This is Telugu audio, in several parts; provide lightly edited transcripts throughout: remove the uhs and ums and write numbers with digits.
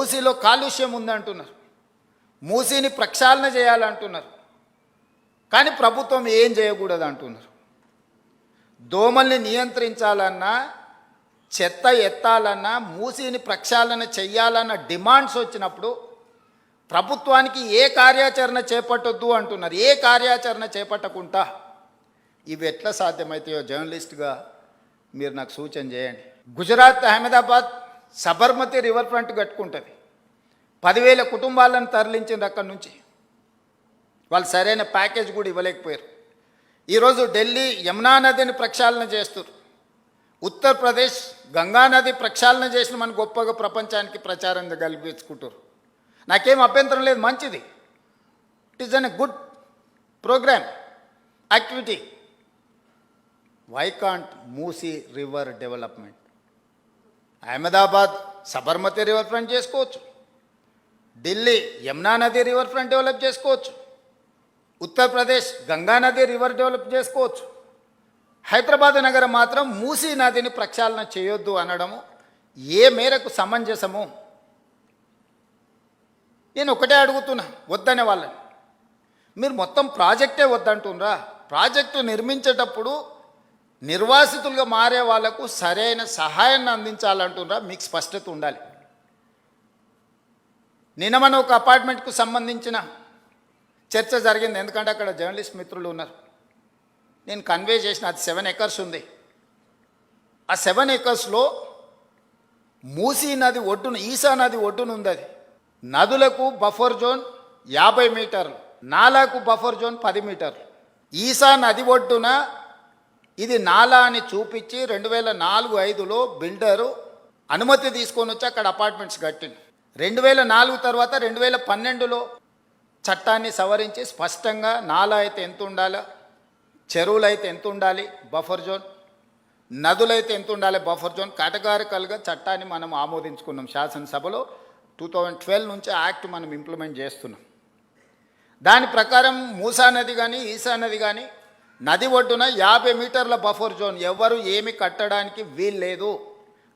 మూసీలో కాలుష్యం ఉందంటున్నారు, మూసీని ప్రక్షాళన చేయాలంటున్నారు. కానీ ప్రభుత్వం ఏం చేయకూడదు అంటున్నారు. దోమల్ని నియంత్రించాలన్నా, చెత్త ఎత్తాలన్నా, మూసీని ప్రక్షాళన చెయ్యాలన్న డిమాండ్స్ వచ్చినప్పుడు ప్రభుత్వానికి ఏ కార్యాచరణ చేపట్టొద్దు అంటున్నారు. ఏ కార్యాచరణ చేపట్టకుండా ఇవి ఎట్లా సాధ్యమవుతాయో జర్నలిస్ట్గా మీరు నాకు సూచన చేయండి. గుజరాత్ అహ్మదాబాద్ సబర్మతి రివర్ ఫ్రంట్ కట్టుకుంటుంది. 10,000 కుటుంబాలను తరలించింది అక్కడి నుంచి. వాళ్ళు సరైన ప్యాకేజ్ కూడా ఇవ్వలేకపోయారు. ఈరోజు ఢిల్లీ యమునా నదిని ప్రక్షాళన చేస్తారు. ఉత్తరప్రదేశ్ గంగా నది ప్రక్షాళన చేసిన మన గొప్పగా ప్రపంచానికి ప్రచారం కల్పించుకుంటారు. నాకేం అభ్యంతరం లేదు, మంచిది. It is an a good programme, activity. Why can't Musi river development? Ahmedabad Sabarmati river front చేసుకోవచ్చు, ఢిల్లీ యమునా నది రివర్ ఫ్రంట్ డెవలప్ చేసుకోవచ్చు, ఉత్తరప్రదేశ్ గంగా నది రివర్ డెవలప్ చేసుకోవచ్చు. హైదరాబాద్ నగరం మాత్రం మూసీ నదిని ప్రక్షాళన చేయొద్దు అనడము ఏ మేరకు సమంజసము? నేను ఒకటే అడుగుతున్నా, వద్దనే వాళ్ళని. మీరు మొత్తం ప్రాజెక్టే వద్దంటున్నారా? ప్రాజెక్టు నిర్మించేటప్పుడు నిర్వాసితులుగా మారే వాళ్లకు సరైన సహాయాన్ని అందించాలంటున్నారా? మీకు స్పష్టత ఉండాలి. నిన్న మన ఒక అపార్ట్మెంట్కు సంబంధించిన చర్చ జరిగింది. ఎందుకంటే అక్కడ జర్నలిస్ట్ మిత్రులు ఉన్నారు. నేను కన్వే చేసిన, అది 7 acres ఉంది. ఆ 7 acresలో మూసీ నది ఒడ్డున, ఈసా నది ఒడ్డున ఉంది. అది నదులకు బఫర్ జోన్ 50 మీటర్లు, నాలాకు బఫర్ జోన్ 10 మీటర్లు. ఈసా నది ఒడ్డున ఇది నాలా అని చూపించి 2004-05లో బిల్డరు అనుమతి తీసుకొని వచ్చి అక్కడ అపార్ట్మెంట్స్ కట్టింది. 2004 తర్వాత 2012లో చట్టాన్ని సవరించి స్పష్టంగా నాలా అయితే ఎంత ఉండాలో, చెరువులు అయితే ఎంత ఉండాలి బఫర్ జోన్, నదులైతే ఎంత ఉండాలి బఫర్ జోన్, కేటగారికల్గా చట్టాన్ని మనం ఆమోదించుకున్నాం శాసనసభలో. 2012 నుంచి యాక్ట్ మనం ఇంప్లిమెంట్ చేస్తున్నాం. దాని ప్రకారం మూసా నది కానీ ఈసా నది కానీ నది ఒడ్డున 50 మీటర్ల బఫర్ జోన్, ఎవరు ఏమి కట్టడానికి వీలు లేదు.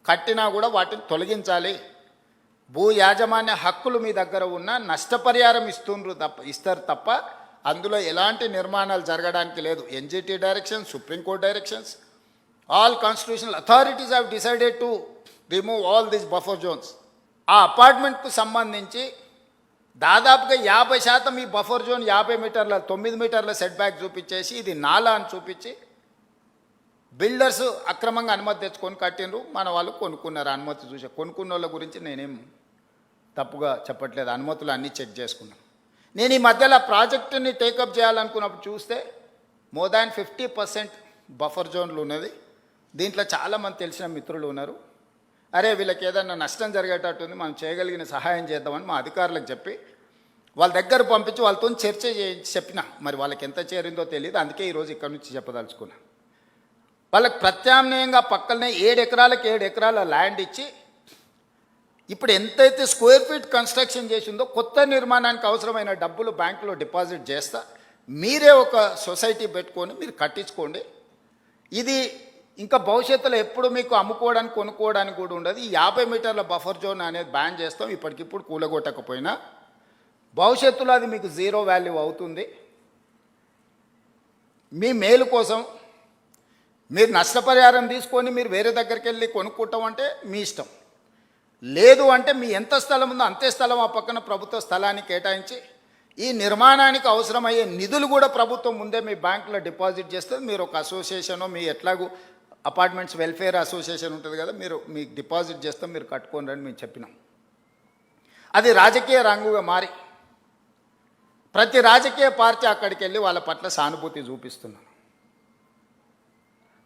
కట్టినా కూడా వాటిని తొలగించాలి. భూ యాజమాన్య హక్కులు మీ దగ్గర ఉన్న నష్టపరిహారం ఇస్తారు తప్ప అందులో ఎలాంటి నిర్మాణాలు జరగడానికి లేదు. NGT directions, supreme court directions, all constitutional authorities have decided to remove all these buffer zones. ఆ అపార్ట్మెంట్కు సంబంధించి దాదాపుగా 50% ఈ బఫర్ జోన్ 50 మీటర్ల 9 మీటర్ల సెట్ బ్యాక్ చూపించేసి ఇది నాలా అని చూపించి బిల్డర్స్ అక్రమంగా అనుమతి తెచ్చుకొని కట్టినరు. మన వాళ్ళు కొనుక్కున్నారు. అనుమతి చూసే కొనుక్కున్న వాళ్ళ గురించి నేనేం తప్పుగా చెప్పట్లేదు. అనుమతులు అన్నీ చెక్ చేసుకున్నాను. నేను ఈ మధ్యలో ప్రాజెక్టుని టేకప్ చేయాలనుకున్నప్పుడు చూస్తే మోర్ దాన్ 50% బఫర్ జోన్లు ఉన్నది. దీంట్లో చాలామంది తెలిసిన మిత్రులు ఉన్నారు. అరే వీళ్ళకి ఏదన్నా నష్టం జరిగేటట్టుంది, మనం చేయగలిగిన సహాయం చేద్దామని మా అధికారులకు చెప్పి వాళ్ళ దగ్గర పంపించి వాళ్ళతో చర్చ చెప్పిన. మరి వాళ్ళకి ఎంత చేరిందో తెలియదు. అందుకే ఈరోజు ఇక్కడ నుంచి చెప్పదలుచుకున్నా. వాళ్ళకి ప్రత్యామ్నాయంగా పక్కనే 7 ఎకరాలకు 7 ఎకరాల ల్యాండ్ ఇచ్చి ఇప్పుడు ఎంతైతే స్క్వేర్ ఫీట్ కన్స్ట్రక్షన్ చేసిందో కొత్త నిర్మాణానికి అవసరమైన డబ్బులు బ్యాంకులో డిపాజిట్ చేస్తా, మీరే ఒక సొసైటీ పెట్టుకొని మీరు కట్టించుకోండి. ఇది ఇంకా భవిష్యత్తులో ఎప్పుడు మీకు అమ్ముకోవడానికి కొనుక్కోవడానికి కూడా ఉండదు. ఈ 50 మీటర్ల బఫర్ జోన్ అనేది బ్యాన్ చేస్తాం. ఇప్పటికిప్పుడు కూలగొట్టకపోయినా భవిష్యత్తులో అది మీకు 0 వాల్యూ అవుతుంది. మీ మేలు కోసం మీరు నష్టపరిహారం తీసుకొని మీరు వేరే దగ్గరికి వెళ్ళి కొనుక్కుంటాం అంటే మీ ఇష్టం. లేదు అంటే మీ ఎంత స్థలం ఉందో అంతే స్థలం ఆ పక్కన ప్రభుత్వ స్థలాన్ని కేటాయించి ఈ నిర్మాణానికి అవసరమయ్యే నిధులు కూడా ప్రభుత్వం ముందే మీ బ్యాంకులో డిపాజిట్ చేస్తుంది. మీరు ఒక అసోసియేషను, మీ ఎట్లాగూ అపార్ట్మెంట్స్ వెల్ఫేర్ అసోసియేషన్ ఉంటుంది కదా, మీరు మీకు డిపాజిట్ చేస్తాం, మీరు కట్టుకోండి అని మేము చెప్పినాం. అది రాజకీయ రంగుగా మారి ప్రతి రాజకీయ పార్టీ అక్కడికి వెళ్ళి వాళ్ళ పట్ల సానుభూతి చూపిస్తున్నాను.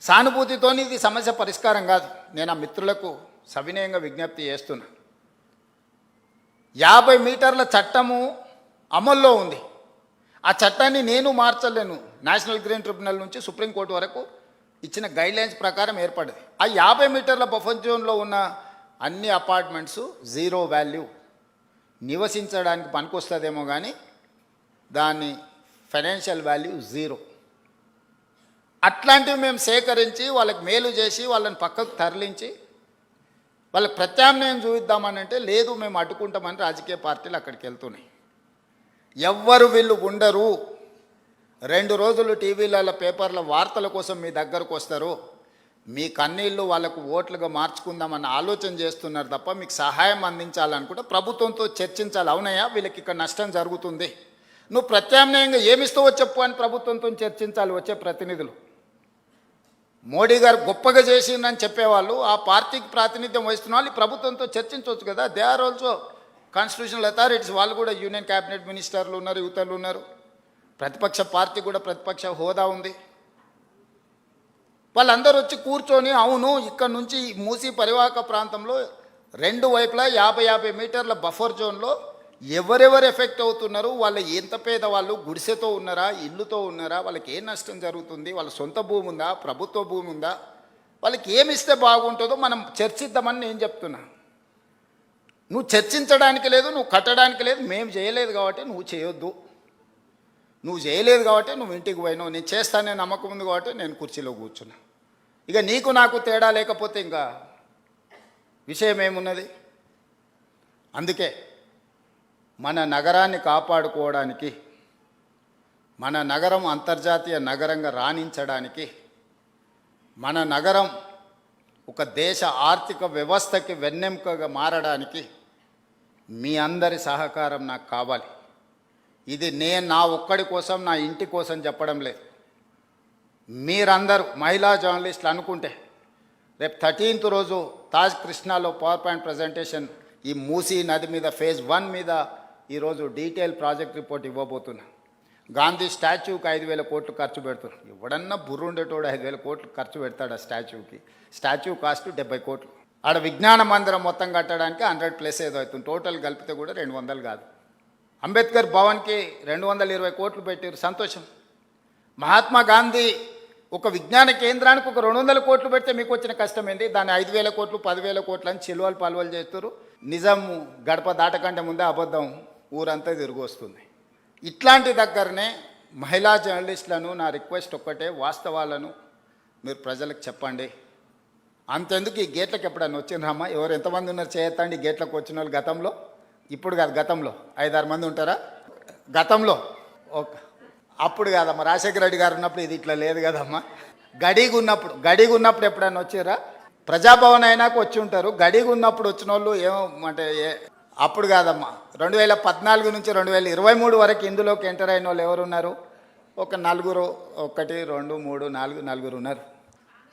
సానుభూతితో ఇది సమస్య పరిష్కారం కాదు. నేను ఆ మిత్రులకు సవినయంగా విజ్ఞప్తి చేస్తున్నా. 50 మీటర్ల చట్టము అమల్లో ఉంది. ఆ చట్టాన్ని నేను మార్చలేను. నేషనల్ గ్రీన్ ట్రిబ్యునల్ నుంచి సుప్రీంకోర్టు వరకు ఇచ్చిన గైడ్లైన్స్ ప్రకారం ఏర్పడింది. ఆ 50 మీటర్ల బఫర్ జోన్లో ఉన్న అన్ని అపార్ట్మెంట్స్ 0 వాల్యూ, నివసించడానికి పనికొస్తుందేమో కానీ దాని ఫైనాన్షియల్ వాల్యూ 0. అట్లాంటివి మేము సేకరించి వాళ్ళకి మేలు చేసి వాళ్ళని పక్కకు తరలించి వాళ్ళకి ప్రత్యామ్నాయం చూపిద్దామని అంటే లేదు మేము అడ్డుకుంటామని రాజకీయ పార్టీలు అక్కడికి వెళ్తున్నాయి. ఎవ్వరు వీళ్ళు ఉండరు, 2 రోజులు టీవీలలో పేపర్ల వార్తల కోసం మీ దగ్గరకు వస్తారు, మీ కన్నీళ్ళు వాళ్ళకు ఓట్లుగా మార్చుకుందామన్న ఆలోచన చేస్తున్నారు తప్ప మీకు సహాయం అందించాలనుకుంటే ప్రభుత్వంతో చర్చించాలి. అవునయ్యా వీళ్ళకి ఇక్కడ నష్టం జరుగుతుంది, నువ్వు ప్రత్యామ్నాయంగా ఏమిస్తావో చెప్పు అని ప్రభుత్వంతో చర్చించాలి వచ్చే ప్రతినిధులు. మోడీ గారు గొప్పగా చేసిందని చెప్పేవాళ్ళు, ఆ పార్టీకి ప్రాతినిధ్యం వహిస్తున్న వాళ్ళు ప్రభుత్వంతో చర్చించవచ్చు కదా. They are also constitutional authorities, వాళ్ళు కూడా యూనియన్ క్యాబినెట్ మినిస్టర్లు ఉన్నారు, యువతలు ఉన్నారు, ప్రతిపక్ష పార్టీ కూడా ప్రతిపక్ష హోదా ఉంది. వాళ్ళందరూ వచ్చి కూర్చొని అవును ఇక్కడ నుంచి మూసీ పరివాహక ప్రాంతంలో 2 వైపులా 50 మీటర్ల బఫర్ జోన్లో ఎవరెవరు ఎఫెక్ట్ అవుతున్నారు, వాళ్ళు ఎంత పేదవాళ్ళు, గుడిసెతో ఉన్నారా, ఇల్లుతో ఉన్నారా, వాళ్ళకి ఏ నష్టం జరుగుతుంది, వాళ్ళ సొంత భూమి ఉందా, ప్రభుత్వ భూమి ఉందా, వాళ్ళకి ఏమి ఇస్తే బాగుంటుందో మనం చర్చిద్దామని నేను చెప్తున్నా. నువ్వు చర్చించడానికి లేదు, నువ్వు కట్టడానికి లేదు, మేము చేయలేదు కాబట్టి నువ్వు చేయొద్దు, నువ్వు చేయలేదు కాబట్టి నువ్వు ఇంటికి పోయినావు, నేను చేస్తానని నమ్మకం ఉంది కాబట్టి నేను కుర్చీలో కూర్చున్నా. ఇక నీకు నాకు తేడా లేకపోతే ఇంకా విషయం ఏమున్నది? అందుకే మన నగరాన్ని కాపాడుకోవడానికి, మన నగరం అంతర్జాతీయ నగరంగా రాణించడానికి, మన నగరం ఒక దేశ ఆర్థిక వ్యవస్థకి వెన్నెముకగా మారడానికి మీ అందరి సహకారం నాకు కావాలి. ఇది నేను నా ఒక్కడి కోసం, నా ఇంటి కోసం చెప్పడం లేదు. మీరందరూ మహిళా జర్నలిస్టులు అనుకుంటే రేపు 13th రోజు తాజ్ కృష్ణాలో పవర్ పాయింట్ ప్రజెంటేషన్, ఈ మూసీ నది మీద ఫేజ్ 1 మీద ఈరోజు డీటెయిల్ ప్రాజెక్ట్ రిపోర్ట్ ఇవ్వబోతున్నా. గాంధీ స్టాచ్యూకి 5,000 కోట్లు ఖర్చు పెడుతున్నారు. ఎవడన్నా బుర్రుండేటోడు 5,000 కోట్లు ఖర్చు పెడతాడు ఆ స్టాచ్యూకి. స్టాచ్యూ కాస్ట్ 70 కోట్లు. ఆడ విజ్ఞాన మందిరం మొత్తం కట్టడానికి 100+ ఏదో అవుతుంది, టోటల్ కలిపితే కూడా 200 కాదు. అంబేద్కర్ భవన్కి 220 కోట్లు పెట్టారు, సంతోషం. మహాత్మా గాంధీ ఒక విజ్ఞాన కేంద్రానికి ఒక 200 కోట్లు పెడితే మీకు వచ్చిన కష్టం ఏంటి? దాన్ని 5,000 కోట్లు 10,000 కోట్లు అని చిలువలు పలువలు చేస్తారు. నిజం గడప దాటకంటే ముందే అబద్ధం ఊరంతా తిరిగి వస్తుంది. ఇట్లాంటి దగ్గరనే మహిళా జర్నలిస్టులను నా రిక్వెస్ట్ ఒక్కటే, వాస్తవాలను మీరు ప్రజలకు చెప్పండి. అంతెందుకు ఈ గేట్లకు ఎప్పుడన్నా వచ్చిండ్రమ్మా? ఎవరు ఎంతమంది ఉన్నారు చేయొద్దండి గేట్లకు వచ్చిన వాళ్ళు గతంలో? ఇప్పుడు కాదు, గతంలో 5-6 మంది ఉంటారా? గతంలో అప్పుడు కాదమ్మా, రాజశేఖర రెడ్డి గారు ఉన్నప్పుడు ఇది ఇట్లా లేదు కదమ్మా. గడిగా ఉన్నప్పుడు ఎప్పుడైనా వచ్చారా? ప్రజాభవన్ అయినాక వచ్చి ఉంటారు. గడిగా ఉన్నప్పుడు వచ్చిన వాళ్ళు ఏమంటే అప్పుడు కాదమ్మా. 2014 నుంచి 2023 వరకు ఇందులోకి ఎంటర్ అయిన వాళ్ళు ఎవరున్నారు? ఒక 4, 1, 2, 3, 4 ఉన్నారు.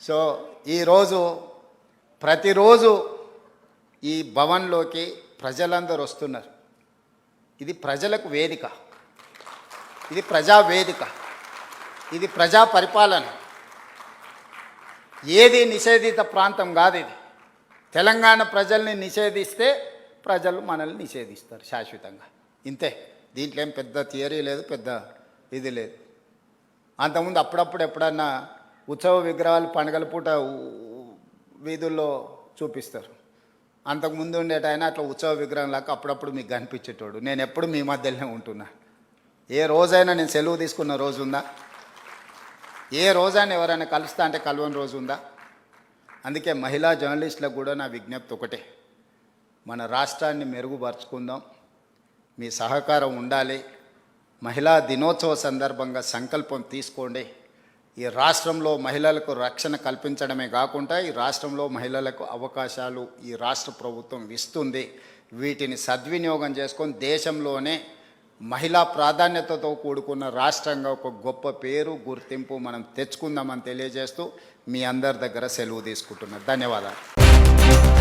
సో ఈరోజు ప్రతిరోజు ఈ భవన్లోకి ప్రజలందరూ వస్తున్నారు. ఇది ప్రజలకు వేదిక, ఇది ప్రజావేదిక, ఇది ప్రజా పరిపాలన. ఏది నిషేధిత ప్రాంతం కాదు ఇది. తెలంగాణ ప్రజల్ని నిషేధిస్తే ప్రజలు మనల్ని నిషేధిస్తారు శాశ్వతంగా, ఇంతే. దీంట్లో ఏం పెద్ద థియరీ లేదు, పెద్ద ఇది లేదు. అంతకుముందు అప్పుడప్పుడు ఎప్పుడన్నా ఉత్సవ విగ్రహాలు పండుగల పూట వీధుల్లో చూపిస్తారు. అంతకుముందు ఉండేటైనా అట్లా ఉత్సవ విగ్రహం లాగా అప్పుడప్పుడు మీకు కనిపించేటోడు. నేను ఎప్పుడు మీ మధ్యలోనే ఉంటున్నా. ఏ రోజైనా నేను సెలవు తీసుకున్న రోజు ఉందా? ఏ రోజైనా ఎవరైనా కలుస్తా అంటే కలవని రోజు ఉందా? అందుకే మహిళా జర్నలిస్టులకు కూడా నా విజ్ఞప్తి ఒకటే, మన రాష్ట్రాన్ని మెరుగుపరుచుకుందాం, మీ సహకారం ఉండాలి. మహిళా దినోత్సవ సందర్భంగా సంకల్పం తీసుకోండి. ఈ రాష్ట్రంలో మహిళలకు రక్షణ కల్పించడమే కాకుండా ఈ రాష్ట్రంలో మహిళలకు అవకాశాలు ఈ రాష్ట్ర ప్రభుత్వం ఇస్తుంది. వీటిని సద్వినియోగం చేసుకొని దేశంలోనే మహిళా ప్రాధాన్యతతో కూడుకున్న రాష్ట్రంగా ఒక గొప్ప పేరు, గుర్తింపు మనం తెచ్చుకుందామని తెలియజేస్తూ మీ అందరి దగ్గర సెలవు తీసుకుంటున్నాను. ధన్యవాదాలు.